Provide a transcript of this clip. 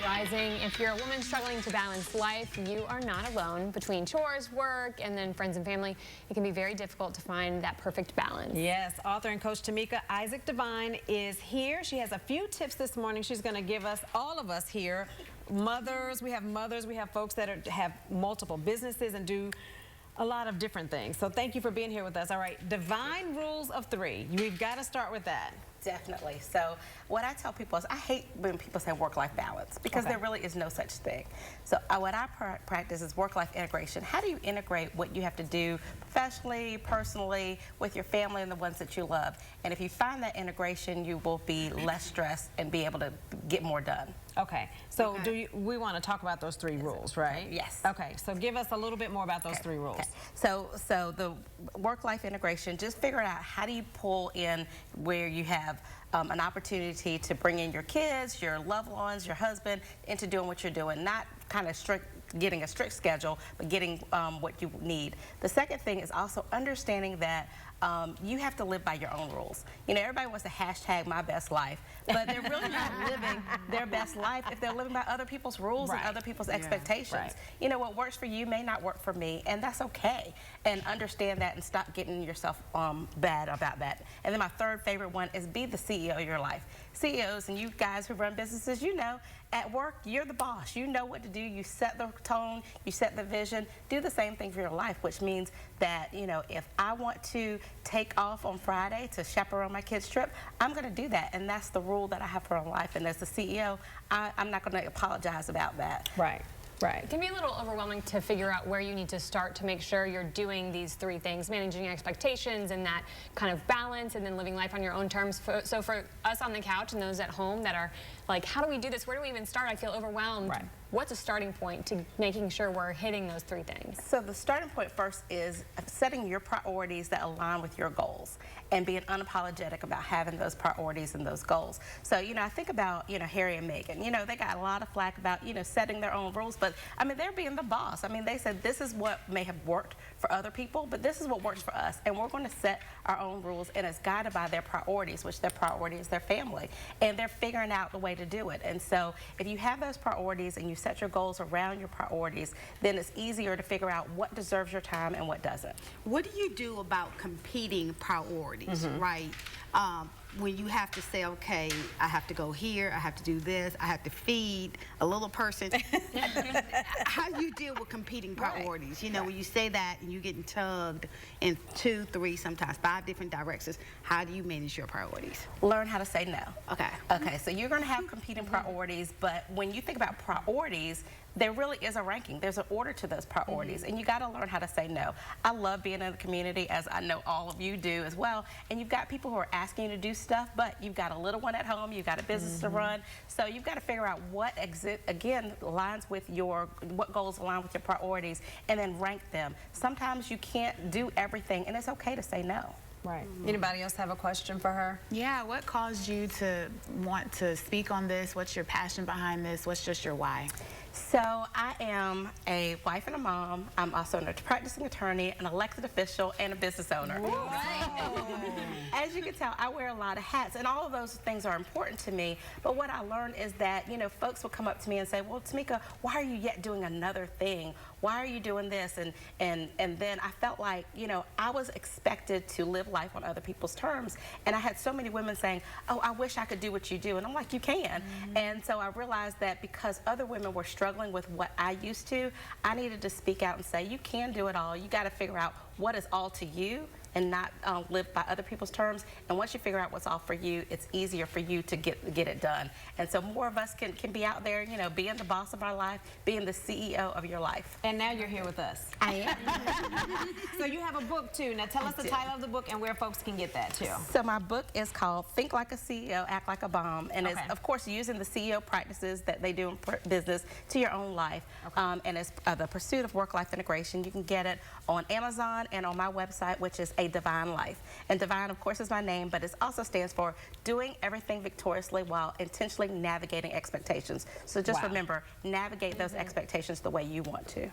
Rising. If you're a woman struggling to balance life, you are not alone. Between chores, work, and then friends and family, it can be very difficult to find that perfect balance. Yes, author and coach Tameika Devine is here. She has a few tips this morning she's going to give us, all of us here. Mothers, we have folks that have multiple businesses and do a lot of different things. So thank you for being here with us. All right, Devine rules of 3. We've got to start with that. Definitely. So what I tell people is I hate when people say work-life balance because there really is no such thing. So what I practice is work-life integration. How do you integrate what you have to do professionally, personally, with your family and the ones that you love? And if you find that integration, you will be less stressed and be able to get more done. Okay. So we want to talk about those 3 rules, right? Yes. Okay. So give us a little bit more about those 3 rules. Okay. So the work-life integration, just figure out how do you pull in where you have an opportunity to bring in your kids, your loved ones, your husband into doing what you're doing, not kind of getting a strict schedule, but getting what you need. The second thing is also understanding that you have to live by your own rules. You know, everybody wants to hashtag my best life, but they're really not living their best life if they're living by other people's rules and other people's expectations. You know, what works for you may not work for me, and that's okay. And understand that and stop getting yourself bad about that. And then my third favorite one is be the CEO of your life. CEOs and you guys who run businesses, you know, at work, you're the boss. You know what to do. You set the tone. You set the vision. Do the same thing for your life, which means that, you know, if I want to take off on Friday to chaperone my kids' trip, I'm going to do that. And that's the rule that I have for my life. And as the CEO, I'm not going to apologize about that. Right. Right. It can be a little overwhelming to figure out where you need to start to make sure you're doing these 3 things, managing expectations and that kind of balance, and then living life on your own terms. So for us on the couch and those at home that are like, how do we do this? Where do we even start? I feel overwhelmed. Right. What's a starting point to making sure we're hitting those 3 things? So the starting point first is setting your priorities that align with your goals and being unapologetic about having those priorities and those goals. So, you know, I think about, you know, Harry and Meghan. You know, they got a lot of flack about, you know, setting their own rules, but I mean, they're being the boss. I mean, they said this is what may have worked for other people, but this is what works for us, and we're going to set our own rules, and it's guided by their priorities, which their priority is their family, and they're figuring out the way to do it. And so if you have those priorities and you set your goals around your priorities, then it's easier to figure out what deserves your time and what doesn't. What do you do about competing priorities, right? When you have to say, okay, I have to go here, I have to do this, I have to feed a little person. How do you deal with competing priorities? You know, when you say that and you're getting tugged in 2, 3, sometimes 5 different directions, how do you manage your priorities? Learn how to say no. Okay. Okay, so you're going to have competing priorities, but when you think about priorities, there really is a ranking. There's an order to those priorities, and you got to learn how to say no. I love being in the community, as I know all of you do as well, and you've got people who are asking you to do stuff, but you've got a little one at home, you've got a business to run, so you've got to figure out what again aligns with what goals align with your priorities, and then rank them. Sometimes you can't do everything, and it's okay to say no. Right. Anybody else have a question for her? Yeah, what caused you to want to speak on this? What's your passion behind this? What's just your why? So I am a wife and a mom. I'm also a practicing attorney, an elected official, and a business owner. As you can tell, I wear a lot of hats, and all of those things are important to me. But what I learned is that, you know, folks will come up to me and say, well, Tameika, why are you yet doing another thing? Why are you doing this? And then I felt like, you know, I was expected to live life on other people's terms. And I had so many women saying, oh, I wish I could do what you do. And I'm like, you can. And so I realized that because other women were struggling with what I used to, I needed to speak out and say, you can do it all. You got to figure out what is all to you and not live by other people's terms. And once you figure out what's all for you, it's easier for you to get it done. And so more of us can be out there, you know, being the boss of our life, being the CEO of your life. And now you're here with us. I am. So you have a book too. Now tell us the title of the book and where folks can get that too. So my book is called Think Like a CEO, Act Like a Bomb. And it's, of course, using the CEO practices that they do in business to your own life. And it's the pursuit of work-life integration. You can get it on Amazon and on my website, which is A Devine Life. And Devine, of course, is my name, but it also stands for doing everything victoriously while intentionally navigating expectations. So just remember, navigate those expectations the way you want to.